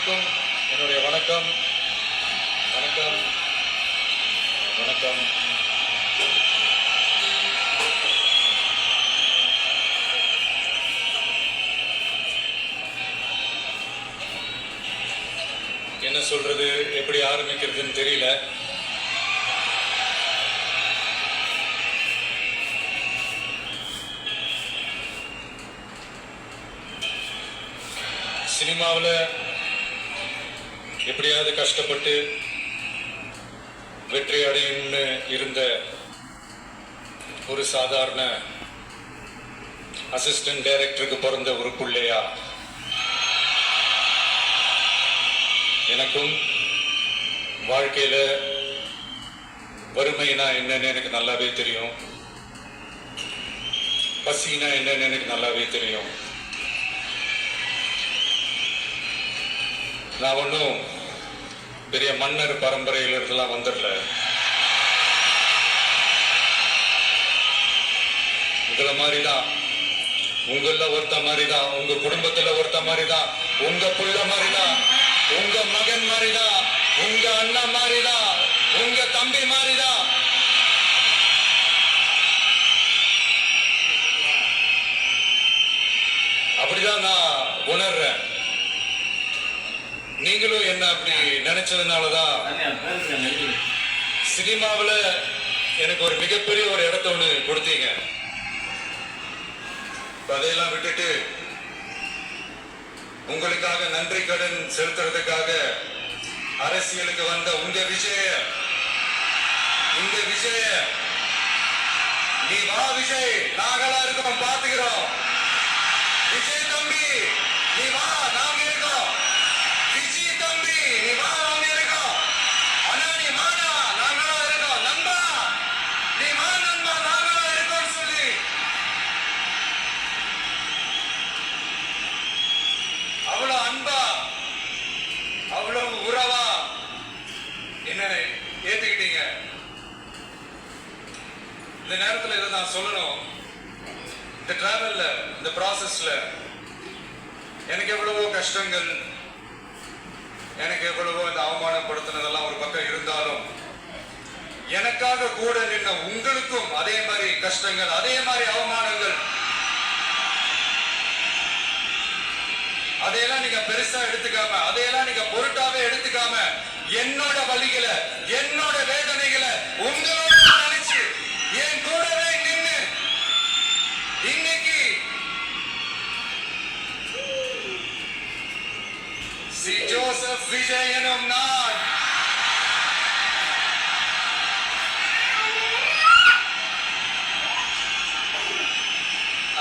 அனைவருக்கும் என்னுடைய வணக்கம். வணக்கம் வணக்கம். என்ன சொல்றது, எப்படி ஆரம்பிக்கிறதுன்னு தெரியல. சினிமாவில் எப்படியாவது கஷ்டப்பட்டு வெற்றி அடையும்னு இருந்த ஒரு சாதாரண அசிஸ்டன்ட் டைரக்டருக்கு பிறந்த ஒரு பிள்ளையா எனக்கும் வாழ்க்கையில வறுமைனா என்னன்னு எனக்கு நல்லாவே தெரியும், பசினா என்னன்னு எனக்கு நல்லாவே தெரியும். நான் ஒன்றும் பெரிய மன்னர் பரம்பரையில இருந்தெல்லாம் வந்துடல. உங்களை மாதிரிதான், உங்கள ஒருத்த மாதிரிதான், உங்க குடும்பத்துல ஒருத்த மாதிரிதான், உங்க புள்ள மாதிரிதான், உங்க மகன் மாதிரிதான், உங்க அண்ணா மாதிரிதான், உங்க தம்பி மாதிரிதான். அப்படிதான் நான் உணர்றேன். நீங்களும் என்ன அப்படி நினைச்சதுனாலதான் சினிமாவில் எனக்கு ஒரு மிகப்பெரிய ஒரு இடத்த ஒண்ணு கொடுத்தீங்க. அதையெல்லாம் விட்டுட்டு உங்களுக்காக நன்றி கடன் செலுத்துறதுக்காக அரசியலுக்கு வந்த உங்க விஜய, நீ வா விஜய், நாங்களா இருக்கோம், பாத்துக்கிறோம். விஜய் தம்பி நீ வா, நாங்க இருக்கோம். விஜய் தம்பி நீ வா, நாங்க இருக்கோம். அண்ணா நீ வாடா, நாங்களா இருக்கோம். நண்பா நீ வா, நண்பா நாங்களா இருக்கோம் சொல்லி அவ்வளவு அன்பா, அவ்வளவு உறவா என்ன ஏத்துக்கிட்டீங்க. இந்த நேரத்தில் இதை நான் சொல்லணும். இந்த டிராவல்ல, இந்த ப்ராசஸ்ல எனக்கு எவ்வளவோ கஷ்டங்கள், எனக்கு எவ்வளவோ இந்த அவமானப்படுத்தினதெல்லாம் ஒரு பக்கம் இருந்தாலும், எனக்காக கூட நின்ன உங்களுக்கும் அதே மாதிரி கஷ்டங்கள், அதே மாதிரி அவமானங்கள், அதையெல்லாம் நீங்க பெருசா எடுத்துக்காம, அதையெல்லாம் நீங்க பொருட்டாவே எடுத்துக்காம, என்னோட வலிகளை, என்னோட வேதனைகளை உங்களோட நினைச்சு என் கூடவே நின்று இன்னைக்கு சி ஜோசப் விஜய் எனும் நான்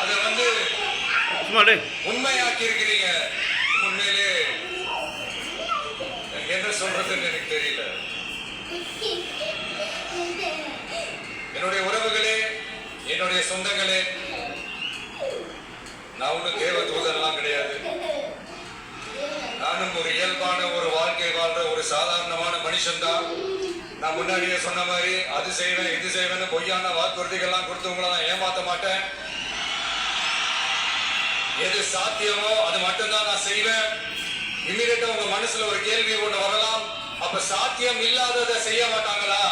அத உண்மையாக்கி இருக்கிறீங்க. உண்மையிலே என்ன சொல்றதுன்னு எனக்கு தெரியல. என்னுடைய உறவுகளே, என்னுடைய சொந்தங்களே, நான் ஒன்னும் தேவ தூதரெல்லாம் கிடையாது. நானும் ஒரு இயல்பான ஒரு வாழ்க்கை வாழ்ற ஒரு சாதாரணமான மனுஷன் தான். நான் முன்னாடியே சொன்ன மாதிரி அது செய்வேன் இது செய்வேன்னு பொய்யான வாக்குறுதிகள்லாம் கொடுத்து உங்களை நான் ஏமாத்த மாட்டேன். எது சாத்தியமோ அது மட்டும்தான் நான் செய்வேன். இம்மிடியேட்டா உங்க மனசுல ஒரு கேள்வி ஒண்ணு வரலாம், அப்ப சாத்தியம் இல்லாததை செய்ய மாட்டாங்களா,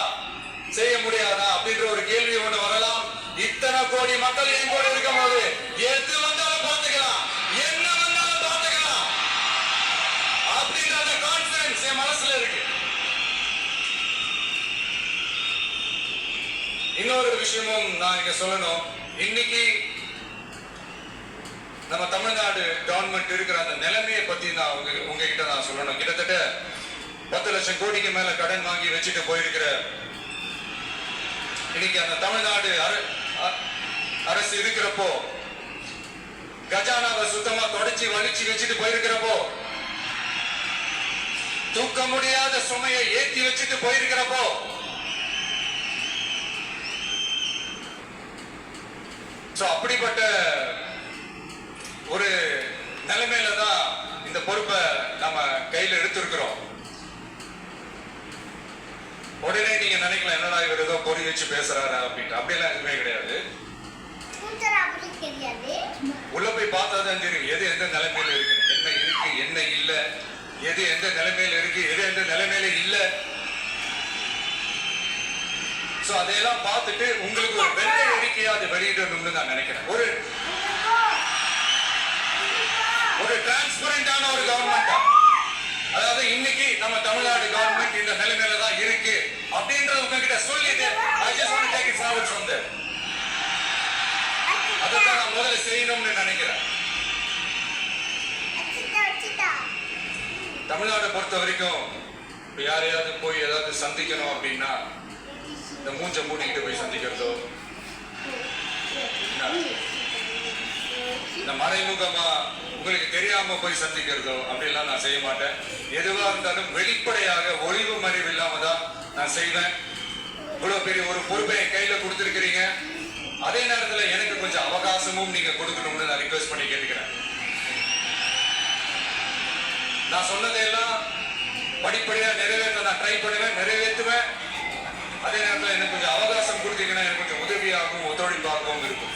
செய்ய முடியாதா அப்படின்ற ஒரு கேள்வி ஒண்ணு வரலாம். இத்தனை கோடி மக்கள் என் கூட இருக்கும் போது எது வந்தாலும் பார்த்துக்கலாம், என்ன வந்தாலும் பார்த்துக்கலாம் அப்படின்ற அந்த கான்பிடன்ஸ் என் மனசுல இருக்கு. இன்னொரு விஷயமும் நான் இங்க சொல்லணும். இன்னைக்கு நம்ம தமிழ்நாடு கவர்மெண்ட் இருக்கிற அந்த நிலைமையை பத்தி நான் உங்ககிட்ட நான் சொல்லணும். கிட்டத்தட்ட 10 லட்சம் கோடிக்கு மேல கடன் வாங்கி வச்சுட்டு போயிருக்கிற இன்னைக்கு அந்த தமிழ்நாடு அரசு இருக்கிறப்போ, கஜானாவை சுத்தமா தொடச்சி வலிச்சு வச்சுட்டு போயிருக்கிறப்போ, தூக்க முடியாத சுமையை ஏற்றி வச்சுட்டு போயிருக்கிறப்போ, அப்படிப்பட்ட ஒரு நிலைமையில தான் இந்த பொறுப்பை நம்ம கையில எடுத்திருக்கிறோம். உடனே நீங்க நினைக்கலாம், என்னடா இவர் ஏதோ பொறி வச்சு பேசுறாரு அப்படின்ட்டு. அப்படியெல்லாம் எதுவுமே கிடையாது. உள்ள போய் பார்த்தாதான் தெரியும் எது எந்த நிலைமையில இருக்கு, என்ன இருக்கு என்ன இல்ல, எது எந்த நிலைமையில இருக்கு, எது எந்த நிலைமையில இல்ல. சோ அதையெல்லாம் பார்த்துட்டு உங்களுக்கு ஒரு வெள்ளை அறிக்கையா அதை வெளியிடணும்னு நான் நினைக்கிறேன். ஒரு டிரான்ஸ்பரண்டான ஒரு கவர்மெண்டா, அதாவது இன்னைக்கு நம்ம தமிழ்நாடு கவர்மெண்ட் இந்த நிலைமையில தான் இருக்கு அப்படின்றத உங்ககிட்ட சொல்லிட்டு I just want to take it forward from there. அதான் நான் முதல்ல செய்யணும்னு நினைக்கிறேன். தமிழ்நாடு பொறுத்த வரைக்கும் யாரையாவது போய் ஏதாவது சந்திக்கணும் அப்படின்னா இந்த மூஞ்ச மூடிக்கிட்டு போய் சந்திக்கிறதோ, இந்த மறைமுகமா உங்களுக்கு தெரியாம போய் சந்திக்கிறதோ அப்படிலாம் நான் செய்ய மாட்டேன். எதுவா இருந்தாலும் வெளிப்படையாக ஒளிவு மறைவு இல்லாம தான் நான் செய்வேன். இவ்வளவு பெரிய ஒரு பொறுப்பை என் கையில கொடுத்திருக்கிறீங்க, அதே நேரத்துல எனக்கு கொஞ்சம் அவகாசமும் நீங்க கொடுக்கணும்னு நான் ரிக்வெஸ்ட் பண்ணி கேட்டுக்கிறேன். நான் சொன்னதையெல்லாம் படிப்படியா நிறைவேற்ற நான் ட்ரை பண்ணுவேன், நிறைவேற்றுவேன். அதே நேரத்தில் எனக்கு கொஞ்சம் அவகாசம் கொடுத்தீங்கன்னா எனக்கு கொஞ்சம் உதவியாகவும் ஒத்துழைப்பாகவும் இருக்கும்.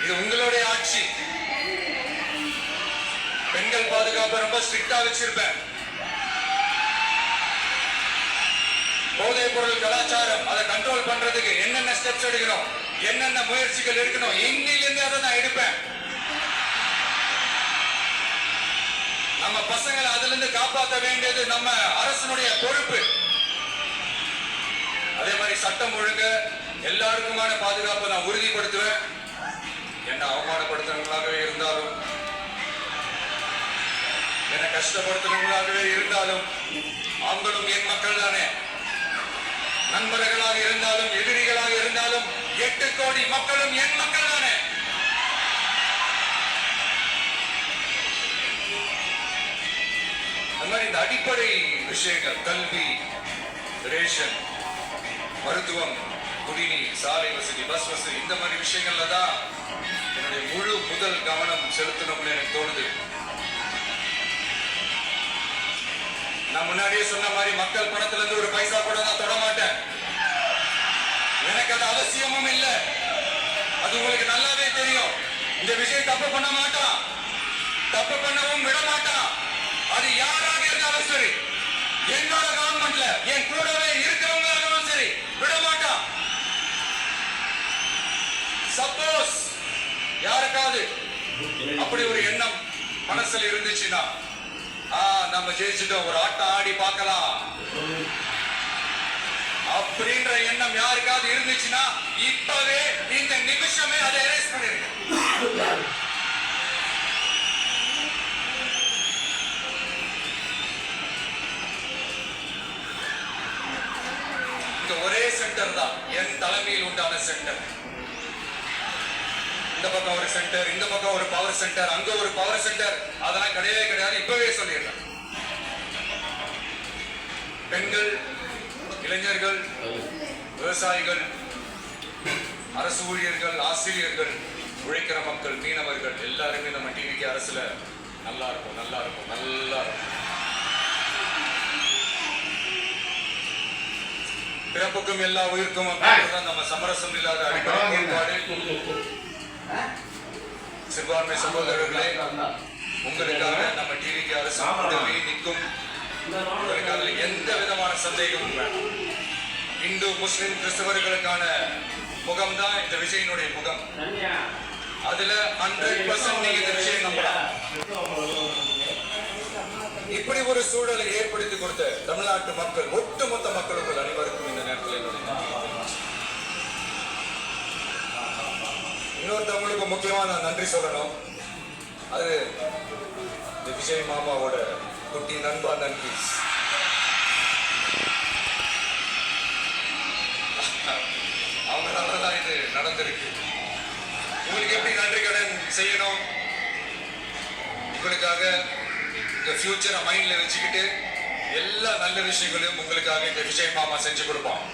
இது உங்களுடைய ஆட்சி. பெண்கள் பாதுகாப்பை ரொம்ப ஸ்ட்ரிக்டா வச்சிருப்பேன். போதைப் பொருள் கலாச்சாரம் அதை கண்ட்ரோல் பண்றதுக்கு என்னென்ன ஸ்டெப்ஸ் எடுக்கணும், என்னென்ன முயற்சிகள் எடுக்கணும், இன்னிலிருந்து அதை நான் எடுப்பேன். நம்ம பசங்களை அதுல இருந்து காப்பாற்ற வேண்டியது நம்ம அரசனுடைய பொறுப்பு. அதே மாதிரி சட்டம் ஒழுங்கு எல்லாருக்குமான பாதுகாப்பை நான் உறுதிப்படுத்துவேன். என்ன அவமானப்படுத்துறவங்களாகவே இருந்தாலும், என்ன கஷ்டப்படுத்துறவங்களாகவே இருந்தாலும், அவங்களும் என் மக்கள் தானே. நண்பர்களாக இருந்தாலும் எதிரிகளாக இருந்தாலும் 8 கோடி மக்களும் என் மக்கள் தானே. அந்த மாதிரி இந்த அடிப்படை விஷயங்கள், கல்வி, ரேஷன், மருத்துவம், குடிநீர், சாலை வசதி, பஸ் வசதி, இந்த மாதிரி விஷயங்கள்ல தான் என்னுடைய முழு முதல் கவனம் செலுத்தணும்னு எனக்கு தோணுது. நான் முன்னாடியே சொன்ன மாதிரி மக்கள் பணத்துல இருந்து ஒரு பைசா கூட நான் தொட மாட்டேன். எனக்கு அது அவசியமும் இல்லை. அது உங்களுக்கு நல்லாவே தெரியும். இந்த விஷயம் தப்பு பண்ண மாட்டான், தப்பு பண்ணவும் விட மாட்டான். அது யாராக இருந்தாலும் சரி, என்னோட கவர்மெண்ட்ல என் கூடவே இருக்கிறவங்களும் சரி, விட மாட்டான். சப்போஸ் யாருக்காவது அப்படி ஒரு எண்ணம் மனசுல இருந்துச்சுன்னா, நம்ம ஜெயிச்சுட்டோம், ஒரு ஆட்டம் ஆடி பார்க்கலாம் அப்படின்ற எண்ணம் யாருக்காவது இருந்துச்சுன்னா இப்பவே இந்த நிமிஷமே அதை எரேஸ் பண்ணிருங்க. இந்த ஒரே சென்டர் தான் என் தலைமையில் உண்டான சென்டர். இந்த பக்கம் ஒரு சென்டர், இந்த பக்கம் ஒரு பவர் சென்டர், அங்க ஒரு பவர் சென்டர், அதெல்லாம் கிடையவே கிடையாது. இப்பவே சொல்லிடுறேன். பெண்கள், இளைஞர்கள், விவசாயிகள், அரசு ஊழியர்கள், ஆசிரியர்கள், உழைக்கிற மக்கள், மீனவர்கள் எல்லாருமே நம்ம டிவிக்கு அரசுல நல்லா இருக்கும், நல்லா இருக்கும், நல்லா இருக்கும். பிறப்புக்கும் எல்லா உயிருக்கும் நம்ம சமரசம் இல்லாத அடிப்படை கோட்பாடு. சிறுபான்மை சகோதரர்களே, உங்களுக்காக நம்ம டிவிக்கு அரசு உதவி நிற்கும். உங்களுக்காக எந்த விதமான சந்தேகமும் வேண்டாம். இந்து, முஸ்லிம், கிறிஸ்தவர்களுக்கான முகம் தான் இந்த விஜயனுடைய முகம். அதுல 100% நீங்க இந்த விஷயம் நம்பலாம். இப்படி ஒரு சூழலை ஏற்படுத்தி கொடுத்த தமிழ்நாட்டு மக்கள், ஒட்டுமொத்த மக்கள், உங்கள் அனைவருக்கும் இந்த நேரத்தில் இன்னொருத்தவங்களுக்கு முக்கியமா நான் நன்றி சொல்லணும். அது இந்த விஜய் மாமாவோட குட்டி நண்பா நன்றி. அவங்களாலதான் இது நடந்திருக்கு. உங்களுக்கு எப்படி நன்றி கடன் செய்யணும்? உங்களுக்காக இந்த ஃபியூச்சரை மைண்ட்ல வச்சுக்கிட்டு எல்லா நல்ல விஷயங்களையும் உங்களுக்காக இந்த விஜய் மாமா செஞ்சு கொடுப்பான்.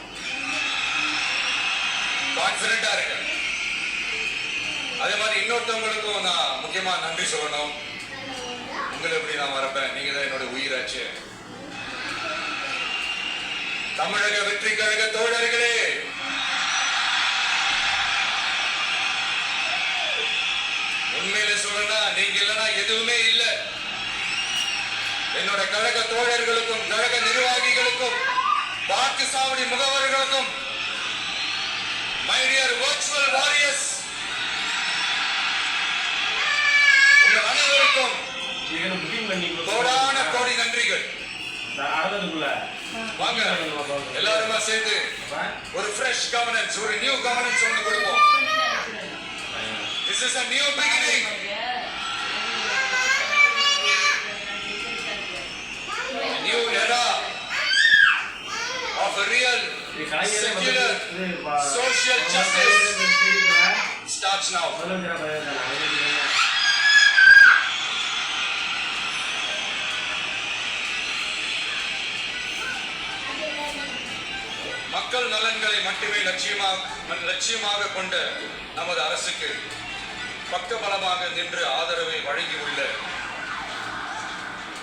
கான்பிடண்டா இருக்கு. அதே மாதிரி இன்னொருத்தவங்களுக்கும் நான் முக்கியமா நன்றி சொல்லணும். உங்களை எப்படி நான் வரப்பேன், நீங்க தான் என்னோட உயிராச்சு. தமிழக வெற்றி கழக தோழர்களே, உண்மையில சொல்லனா நீங்க இல்லைன்னா எதுவுமே இல்லை. என்னோட கழக தோழர்களுக்கும் கழக நிர்வாகிகளுக்கும் வாக்கு சாவடி முகவர்களுக்கும் my dear virtual warriors உங்கள் அனைவருக்கும் கோடான கோடி நன்றிகள். வாங்க எல்லாருமா சேர்ந்து ஒரு ஃப்ரெஷ் கவர்னன்ஸ், ஒரு நியூ கவர்னன்ஸ் ஒன்று கொடுப்போம். This is a new beginning. A new era of a real secular social justice starts now. மக்கள் நலன்களை மட்டுமே லட்சியமாக கொண்ட நமது அரசுக்கு பக்கபலமாக நின்று ஆதரவை வழங்கியுள்ள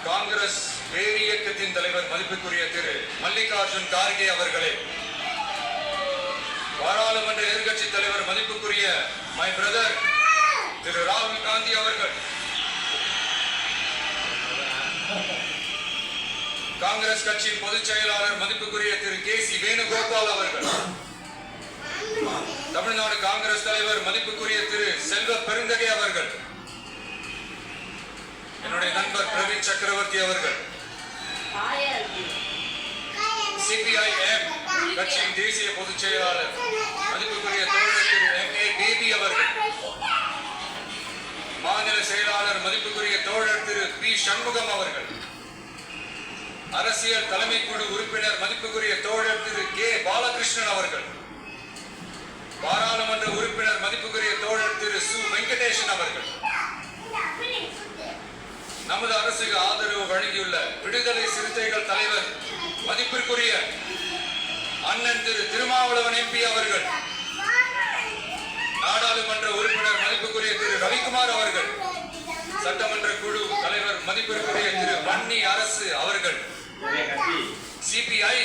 காங்கிரஸ் பேரியக்கத்தின் தலைவர் மதிப்புக்குரிய திரு மல்லிகார்ஜுன் கார்கே அவர்களே, பாராளுமன்ற எதிர்க்கட்சி தலைவர் மதிப்புக்குரிய மை பிரதர் திரு ராகுல் காந்தி அவர்கள், காங்கிரஸ் கட்சியின் பொதுச் செயலாளர் மதிப்புக்குரிய திரு கே.சி. வேணுகோபால் அவர்கள், தமிழ்நாடு காங்கிரஸ் தலைவர் மதிப்புக்குரிய திரு செல்வ பெருந்தகை அவர்கள், என்னுடைய நண்பர் பிரவீன் சக்கரவர்த்தி அவர்கள், சிபிஐஎம் கட்சியின் தேசிய பொதுச் செயலாளர் மதிப்புக்குரிய தோழர் திரு M.A. பேபி அவர்கள், மாநில செயலாளர் மதிப்புக்குரிய தோழர் திரு பி. சண்முகம் அவர்கள், அரசியல் தலைமை குழு உறுப்பினர் மதிப்புக்குரிய தோழர் திரு கே. பாலகிருஷ்ணன் அவர்கள், பாராளுமன்ற உறுப்பினர் மதிப்புக்குரிய தோழர் திரு சு. வெங்கடேசன் அவர்கள், நமது அரசுக்கு ஆதரவு வழங்கியுள்ள விடுதலை சிறுத்தைகள் தலைவர் மதிப்பிற்குரிய அண்ணன் திரு திருமாவளவன் எம்பி அவர்கள், நாடாளுமன்ற உறுப்பினர் மதிப்புக்குரிய திரு ரவிக்குமார் அவர்கள், சட்டமன்ற குழு தலைவர் மதிப்பிற்குரிய திரு வன்னி அரசு அவர்கள், சிபிஐ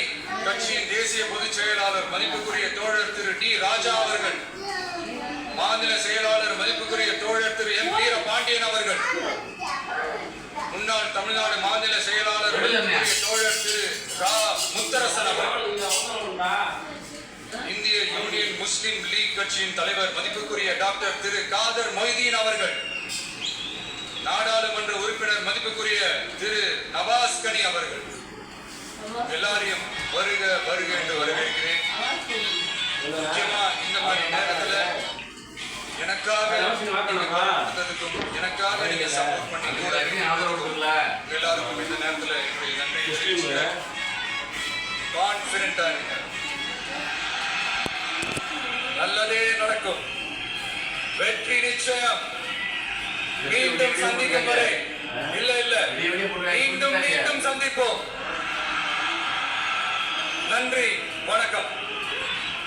கட்சியின் தேசிய பொதுச் செயலாளர் மதிப்புக்குரிய தோழர் திரு டி. ராஜா அவர்கள், மாநில செயலாளர் மதிப்புக்குரிய தோழர் திரு எம். வீர பாண்டியன் அவர்கள், முன்னாள் தமிழ்நாடு மாநில செயலாளர் மதிப்புக்குரிய தோழர் திரு ரா. முத்தரசன் அவர்கள், இந்திய யூனியன் முஸ்லிம் லீக் கட்சியின் தலைவர் மதிப்புக்குரிய டாக்டர் திரு காதர் மொய்தீன் அவர்கள், நாடாளுமன்ற உறுப்பினர் மதிப்புக்குரிய திரு நவாஸ் கனி அவர்கள், எல்லாரையும் வருக வருக என்று வரவேற்கிறேன். முக்கியமா இந்த மாதிரி நேரத்துல எனக்காக நீங்க சப்போர்ட் பண்ணி எல்லாருக்கும் இந்த நேரத்துல என்னுடைய நன்றியை தெரிவிச்சுக்கிறேன். கான்பிடென்டா இருங்க, நல்லதே நடக்கும், வெற்றி நிச்சயம். மீண்டும் சந்திக்கும் வரை இல்ல மீண்டும் சந்திப்போம். நன்றி, வணக்கம்.